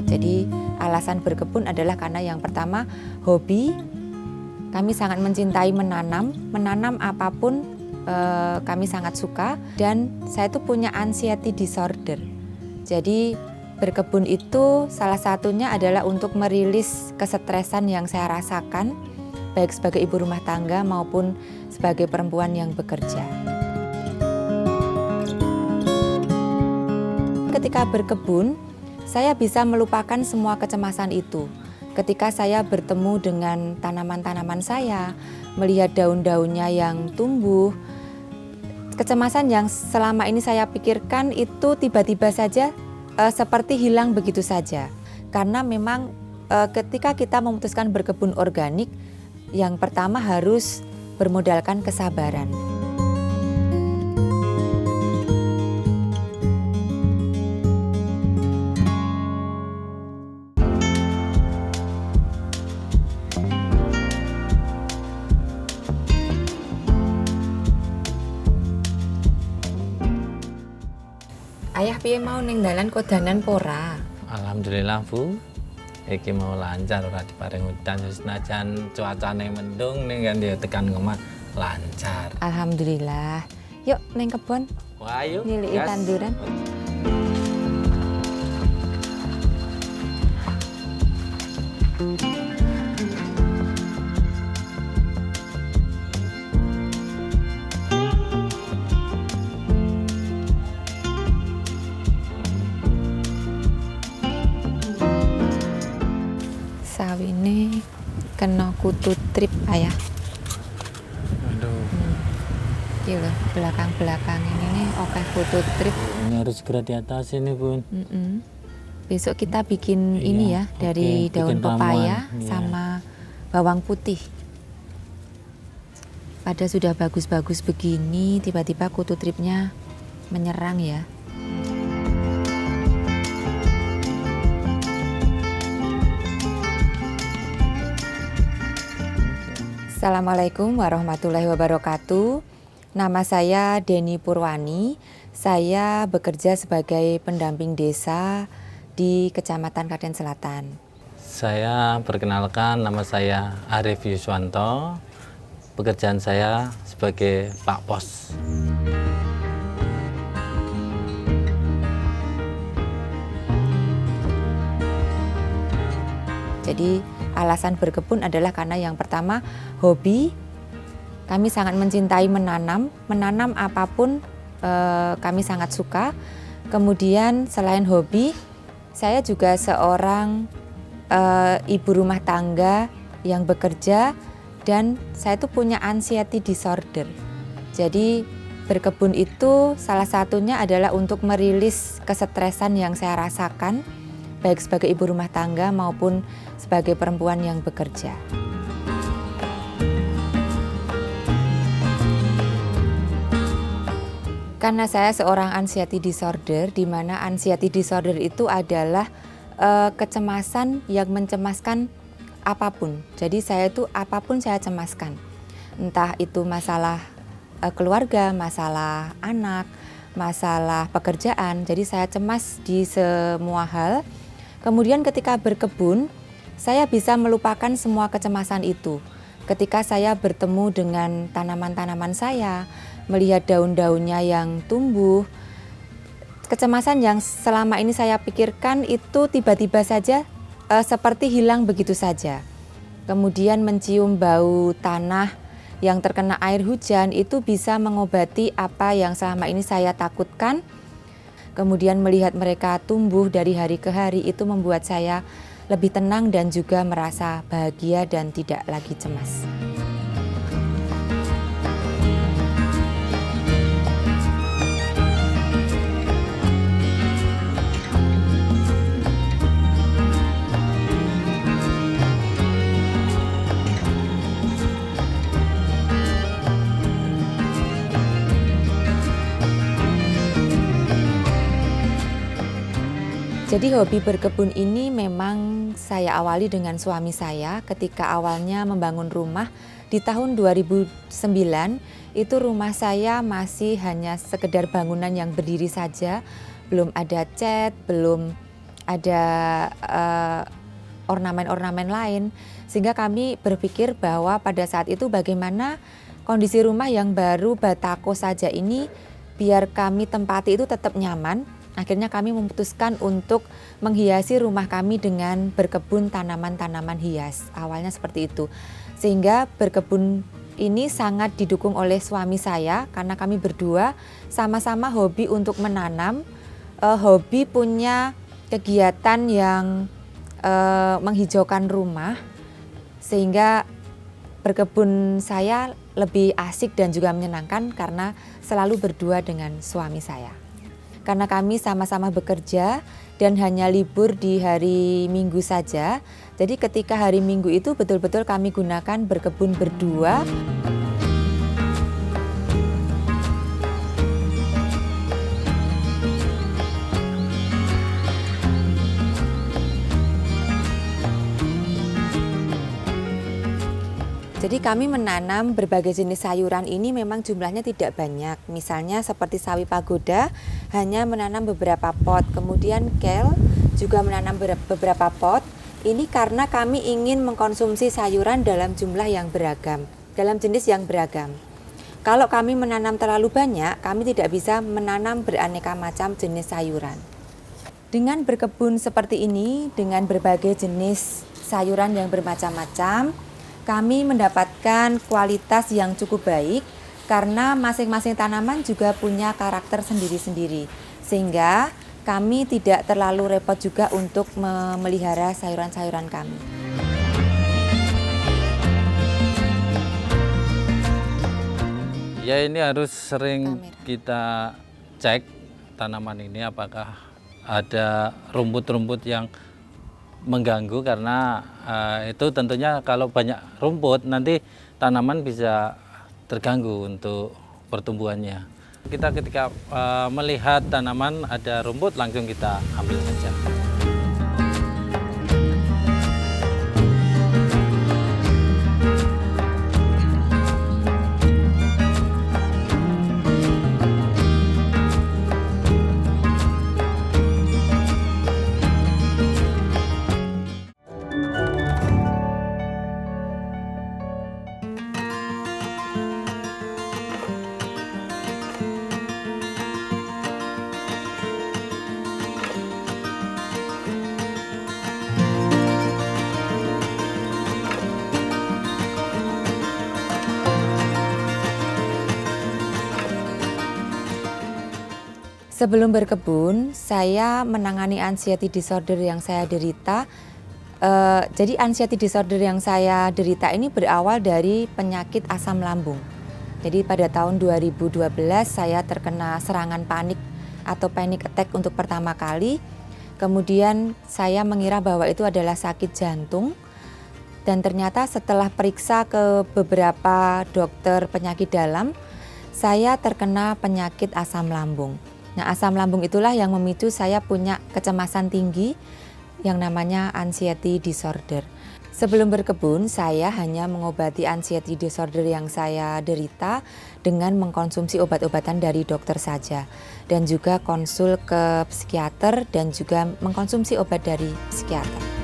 Jadi alasan berkebun adalah karena yang pertama hobi, kami sangat mencintai menanam apapun kami sangat suka, dan saya tuh punya anxiety disorder. Jadi berkebun itu salah satunya adalah untuk merilis kesetresan yang saya rasakan, baik sebagai ibu rumah tangga maupun sebagai perempuan yang bekerja. Ketika berkebun, saya bisa melupakan semua kecemasan itu. Ketika saya bertemu dengan tanaman-tanaman saya, melihat daun-daunnya yang tumbuh, kecemasan yang selama ini saya pikirkan itu tiba-tiba saja seperti hilang begitu saja. Karena memang ketika kita memutuskan berkebun organik, yang pertama harus bermodalkan kesabaran. Ayah piye mau ning dalan kodanan pora? Alhamdulillah Bu, iki mau lancar ora diparing udan senajan cuacane mendung ning kan ya tekan ngomah lancar. Alhamdulillah. Yuk ning kebon. Wah, ayo. Niliki tanduran. Sawine kena kutu trip ayah. Aduh. Iki lho, belakang-belakang ini nih oke kutu trip. Ini harus segera diatasi nih Bun. Besok kita bikin ini ya, Iya, dari oke, daun bikin pepaya ramuan, iya. sama bawang putih. Pada sudah bagus-bagus begini, tiba-tiba kutu tripnya menyerang ya. Assalamualaikum warahmatullahi wabarakatuh. Nama saya Deni Purwani. Saya bekerja sebagai pendamping desa di Kecamatan Klaten Selatan. Saya perkenalkan, nama saya Arif Yuswanto. Pekerjaan saya sebagai Pak Pos. Jadi alasan berkebun adalah karena yang pertama hobi, kami sangat mencintai menanam apapun kami sangat suka. Kemudian selain hobi, saya juga seorang ibu rumah tangga yang bekerja, dan saya tuh punya anxiety disorder. Jadi berkebun itu salah satunya adalah untuk merilis kesetresan yang saya rasakan, baik sebagai ibu rumah tangga maupun sebagai perempuan yang bekerja. Karena saya seorang anxiety disorder, di mana anxiety disorder itu adalah kecemasan yang mencemaskan apapun. Jadi saya itu apapun saya cemaskan. Entah itu masalah keluarga, masalah anak, masalah pekerjaan. Jadi saya cemas di semua hal. Kemudian ketika berkebun, saya bisa melupakan semua kecemasan itu. Ketika saya bertemu dengan tanaman-tanaman saya, melihat daun-daunnya yang tumbuh, kecemasan yang selama ini saya pikirkan itu tiba-tiba saja seperti hilang begitu saja. Kemudian mencium bau tanah yang terkena air hujan itu bisa mengobati apa yang selama ini saya takutkan. Kemudian melihat mereka tumbuh dari hari ke hari itu membuat saya lebih tenang dan juga merasa bahagia dan tidak lagi cemas. Jadi hobi berkebun ini memang saya awali dengan suami saya ketika awalnya membangun rumah di tahun 2009. itu rumah saya masih hanya sekedar bangunan yang berdiri saja, belum ada cat, belum ada ornamen-ornamen lain. Sehingga kami berpikir bahwa pada saat itu bagaimana kondisi rumah yang baru batako saja ini biar kami tempati itu tetap nyaman. Akhirnya kami memutuskan untuk menghiasi rumah kami dengan berkebun tanaman-tanaman hias. Awalnya seperti itu. Sehingga berkebun ini sangat didukung oleh suami saya karena kami berdua sama-sama hobi untuk menanam, hobi punya kegiatan yang menghijaukan rumah, sehingga berkebun saya lebih asik dan juga menyenangkan karena selalu berdua dengan suami saya. Karena kami sama-sama bekerja dan hanya libur di hari Minggu saja, jadi ketika hari Minggu itu betul-betul kami gunakan berkebun berdua. Jadi kami menanam berbagai jenis sayuran ini memang jumlahnya tidak banyak. Misalnya seperti sawi pagoda hanya menanam beberapa pot, kemudian kel juga menanam beberapa pot. Ini karena kami ingin mengkonsumsi sayuran dalam jumlah yang beragam, dalam jenis yang beragam. Kalau kami menanam terlalu banyak, kami tidak bisa menanam beraneka macam jenis sayuran. Dengan berkebun seperti ini, dengan berbagai jenis sayuran yang bermacam-macam, kami mendapatkan kualitas yang cukup baik karena masing-masing tanaman juga punya karakter sendiri-sendiri. Sehingga kami tidak terlalu repot juga untuk memelihara sayuran-sayuran kami. Ya, ini harus sering kita cek tanaman ini apakah ada rumput-rumput yang mengganggu, karena itu tentunya kalau banyak rumput nanti tanaman bisa terganggu untuk pertumbuhannya. Kita ketika melihat tanaman ada rumput langsung kita ambil saja. Sebelum berkebun, saya menangani anxiety disorder yang saya derita. Jadi anxiety disorder yang saya derita ini berawal dari penyakit asam lambung. Jadi pada tahun 2012 saya terkena serangan panik atau panic attack untuk pertama kali. Kemudian saya mengira bahwa itu adalah sakit jantung. Dan ternyata setelah periksa ke beberapa dokter penyakit dalam, saya terkena penyakit asam lambung. Nah, asam lambung itulah yang memicu saya punya kecemasan tinggi yang namanya anxiety disorder. Sebelum berkebun, saya hanya mengobati anxiety disorder yang saya derita dengan mengkonsumsi obat-obatan dari dokter saja. Dan juga konsul ke psikiater dan juga mengkonsumsi obat dari psikiater.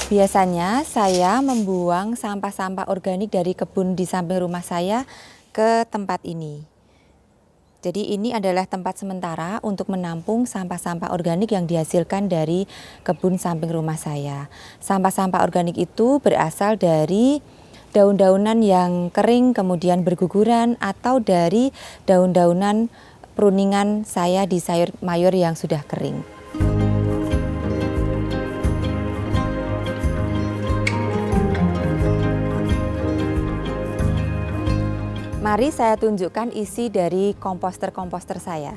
Biasanya saya membuang sampah-sampah organik dari kebun di samping rumah saya ke tempat ini. Jadi ini adalah tempat sementara untuk menampung sampah-sampah organik yang dihasilkan dari kebun samping rumah saya. Sampah-sampah organik itu berasal dari daun-daunan yang kering kemudian berguguran atau dari daun-daunan pruningan saya di sayur mayur yang sudah kering. Mari saya tunjukkan isi dari komposter-komposter saya.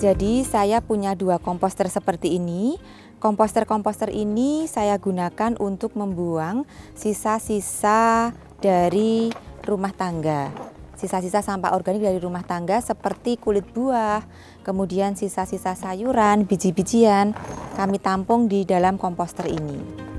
Jadi saya punya 2 komposter seperti ini. Komposter-komposter ini saya gunakan untuk membuang sisa-sisa dari rumah tangga. Sisa-sisa sampah organik dari rumah tangga seperti kulit buah, kemudian sisa-sisa sayuran, biji-bijian, kami tampung di dalam komposter ini.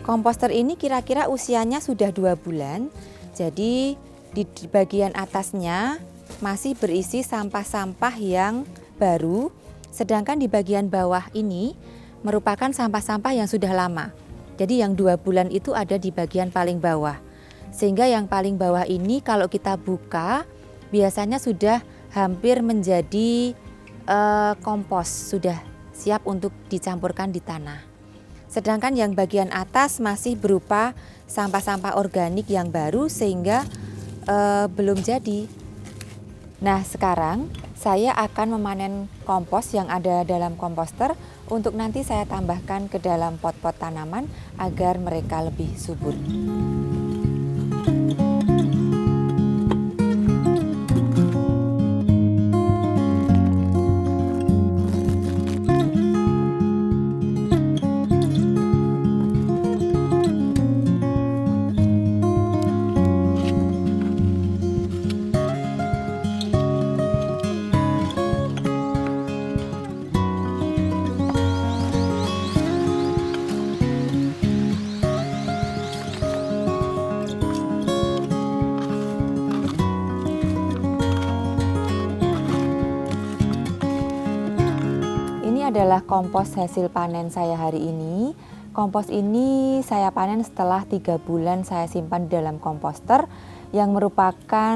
Komposter ini kira-kira usianya sudah 2 bulan, jadi di bagian atasnya masih berisi sampah-sampah yang baru, sedangkan di bagian bawah ini merupakan sampah-sampah yang sudah lama. Jadi yang 2 bulan itu ada di bagian paling bawah. Sehingga yang paling bawah ini kalau kita buka biasanya sudah hampir menjadi kompos, sudah siap untuk dicampurkan di tanah. Sedangkan yang bagian atas masih berupa sampah-sampah organik yang baru sehingga belum jadi. Nah, sekarang saya akan memanen kompos yang ada dalam komposter untuk nanti saya tambahkan ke dalam pot-pot tanaman agar mereka lebih subur. Adalah kompos hasil panen saya hari ini. Kompos ini saya panen setelah 3 bulan saya simpan di dalam komposter yang merupakan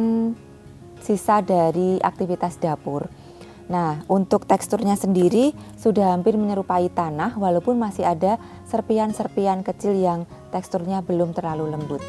sisa dari aktivitas dapur. Nah, untuk teksturnya sendiri sudah hampir menyerupai tanah walaupun masih ada serpian-serpian kecil yang teksturnya belum terlalu lembut.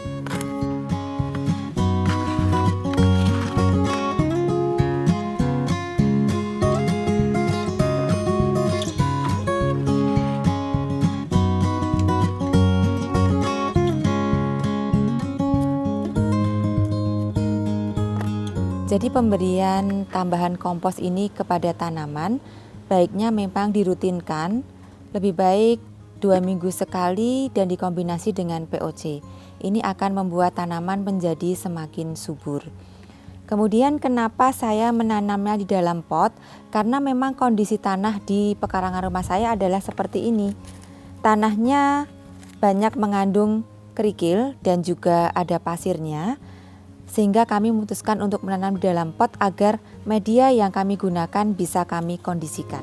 Jadi pemberian tambahan kompos ini kepada tanaman baiknya memang dirutinkan, lebih baik 2 minggu sekali dan dikombinasi dengan POC. Ini akan membuat tanaman menjadi semakin subur. Kemudian kenapa saya menanamnya di dalam pot? Karena memang kondisi tanah di pekarangan rumah saya adalah seperti ini. Tanahnya banyak mengandung kerikil dan juga ada pasirnya. Sehingga kami memutuskan untuk menanam di dalam pot agar media yang kami gunakan bisa kami kondisikan.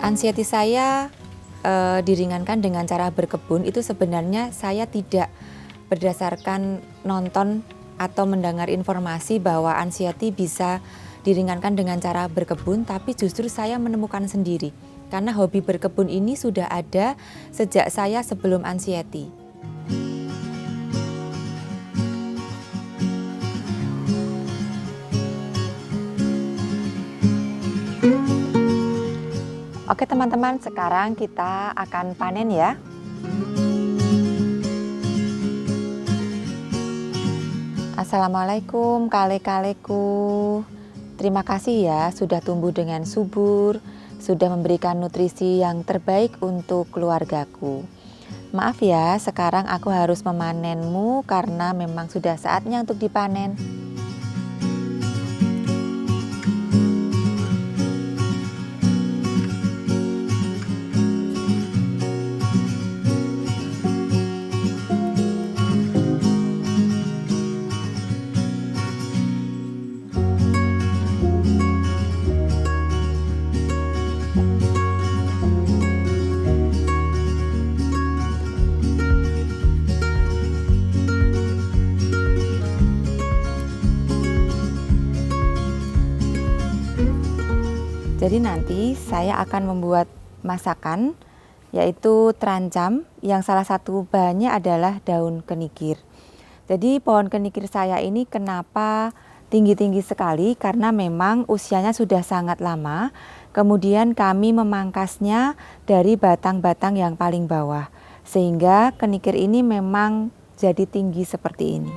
Anxiety saya diringankan dengan cara berkebun itu sebenarnya saya tidak berdasarkan nonton atau mendengar informasi bahwa anxiety bisa diringankan dengan cara berkebun, tapi justru saya menemukan sendiri. Karena hobi berkebun ini sudah ada sejak saya sebelum anxiety. Oke teman-teman, sekarang kita akan panen ya. Assalamualaikum kale-kaleku. Terima kasih ya sudah tumbuh dengan subur, sudah memberikan nutrisi yang terbaik untuk keluargaku. Maaf ya, sekarang aku harus memanenmu karena memang sudah saatnya untuk dipanen. Jadi nanti saya akan membuat masakan yaitu terancam, yang salah satu bahannya adalah daun kenikir. Jadi pohon kenikir saya ini kenapa tinggi-tinggi sekali, karena memang usianya sudah sangat lama. Kemudian kami memangkasnya dari batang-batang yang paling bawah, sehingga kenikir ini memang jadi tinggi seperti ini.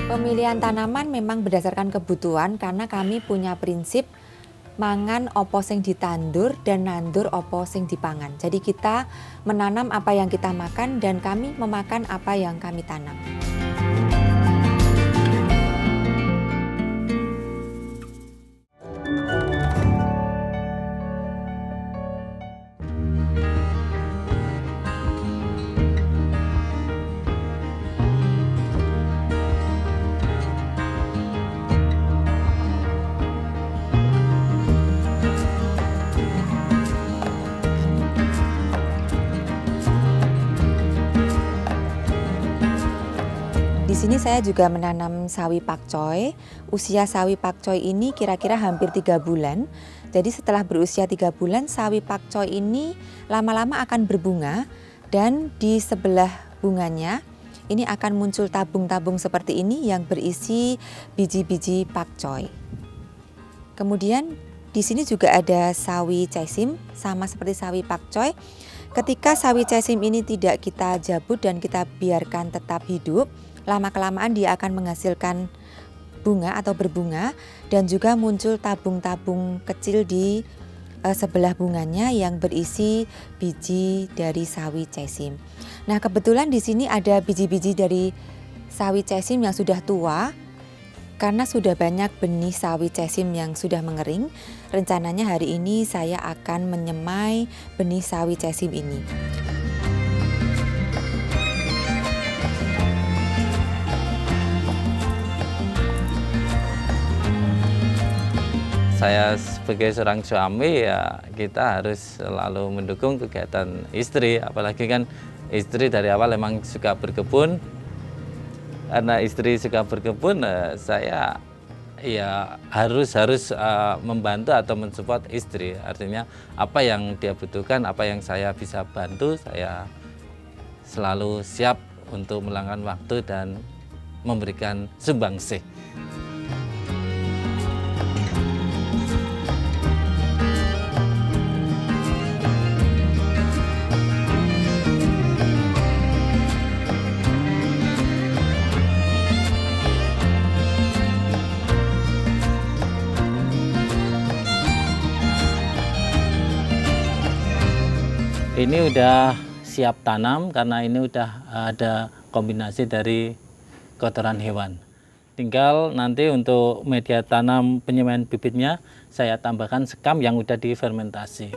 Pemilihan tanaman memang berdasarkan kebutuhan, karena kami punya prinsip mangan opo sing ditandur dan nandur opo sing dipangan. Jadi kita menanam apa yang kita makan dan kami memakan apa yang kami tanam. Di sini saya juga menanam sawi pakcoy. Usia sawi pakcoy ini kira-kira hampir 3 bulan. Jadi setelah berusia 3 bulan, sawi pakcoy ini lama-lama akan berbunga, dan di sebelah bunganya ini akan muncul tabung-tabung seperti ini yang berisi biji-biji pakcoy. Kemudian di sini juga ada sawi cesim, sama seperti sawi pakcoy. Ketika sawi cesim ini tidak kita jabut dan kita biarkan tetap hidup, lama-kelamaan dia akan menghasilkan bunga atau berbunga, dan juga muncul tabung-tabung kecil di sebelah bunganya yang berisi biji dari sawi cesim. Nah, kebetulan di sini ada biji-biji dari sawi cesim yang sudah tua. Karena sudah banyak benih sawi cesim yang sudah mengering, rencananya hari ini saya akan menyemai benih sawi cesim ini. Saya sebagai seorang suami, ya kita harus selalu mendukung kegiatan istri, apalagi kan istri dari awal memang suka berkebun. Karena istri suka berkebun, saya ya harus membantu atau mensupport istri. Artinya apa yang dia butuhkan, apa yang saya bisa bantu, saya selalu siap untuk meluangkan waktu dan memberikan sumbangsih. Ini udah siap tanam karena ini udah ada kombinasi dari kotoran hewan. Tinggal nanti untuk media tanam penyemaian bibitnya saya tambahkan sekam yang udah difermentasi.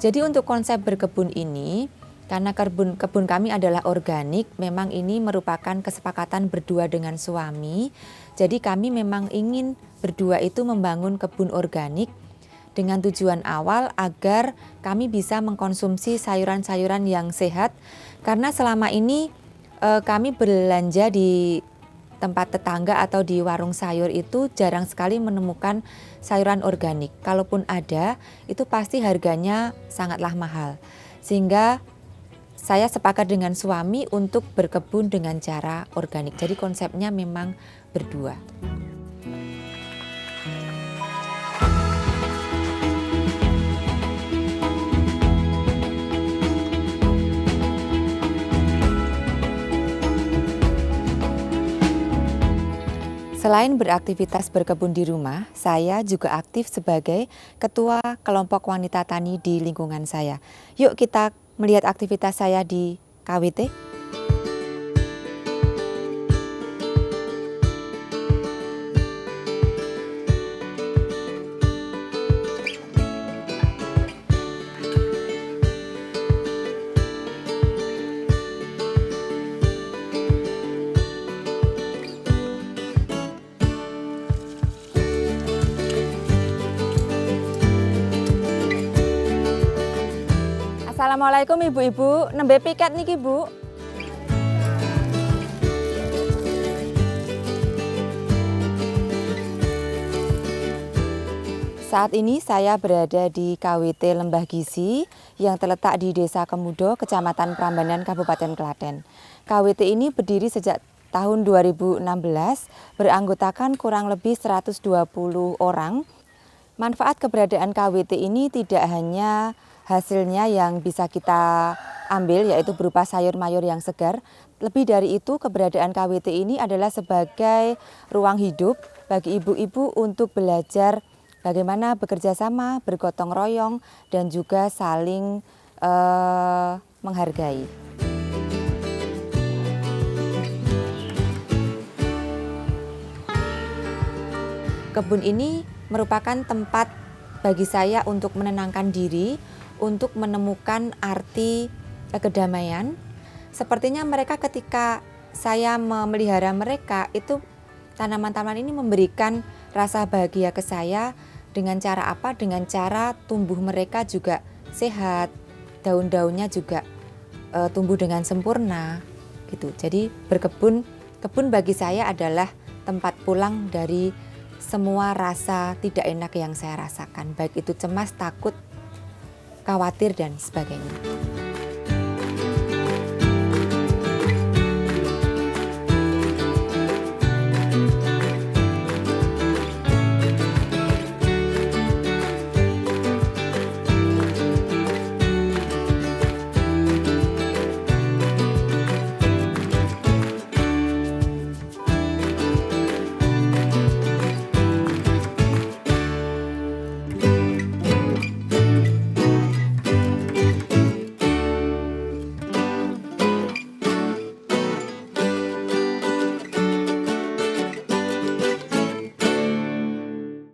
Jadi untuk konsep berkebun ini, karena kebun kami adalah organik, memang ini merupakan kesepakatan berdua dengan suami. Jadi kami memang ingin berdua itu membangun kebun organik dengan tujuan awal agar kami bisa mengkonsumsi sayuran-sayuran yang sehat. Karena selama ini kami belanja di tempat tetangga atau di warung sayur itu jarang sekali menemukan sayuran organik. Kalaupun ada, itu pasti harganya sangatlah mahal. Sehingga saya sepakat dengan suami untuk berkebun dengan cara organik. Jadi konsepnya memang berdua. Selain beraktivitas berkebun di rumah, saya juga aktif sebagai ketua kelompok wanita tani di lingkungan saya. Yuk kita melihat aktivitas saya di KWT. Assalamualaikum ibu-ibu, nembe piket niki Bu. Saat ini saya berada di KWT Lembah Gisi yang terletak di Desa Kemudo, Kecamatan Prambanan, Kabupaten Klaten. KWT ini berdiri sejak tahun 2016, beranggotakan kurang lebih 120 orang. Manfaat keberadaan KWT ini tidak hanya hasilnya yang bisa kita ambil, yaitu berupa sayur mayur yang segar. Lebih dari itu, keberadaan KWT ini adalah sebagai ruang hidup bagi ibu-ibu untuk belajar bagaimana bekerja sama, bergotong royong, dan juga saling menghargai. Kebun ini merupakan tempat bagi saya untuk menenangkan diri, untuk menemukan arti kedamaian. Sepertinya mereka ketika saya memelihara mereka, itu tanaman-tanaman ini memberikan rasa bahagia ke saya. Dengan cara apa? Dengan cara tumbuh mereka juga sehat, daun-daunnya juga tumbuh dengan sempurna gitu. Jadi kebun bagi saya adalah tempat pulang dari semua rasa tidak enak yang saya rasakan, baik itu cemas, takut, khawatir, dan sebagainya.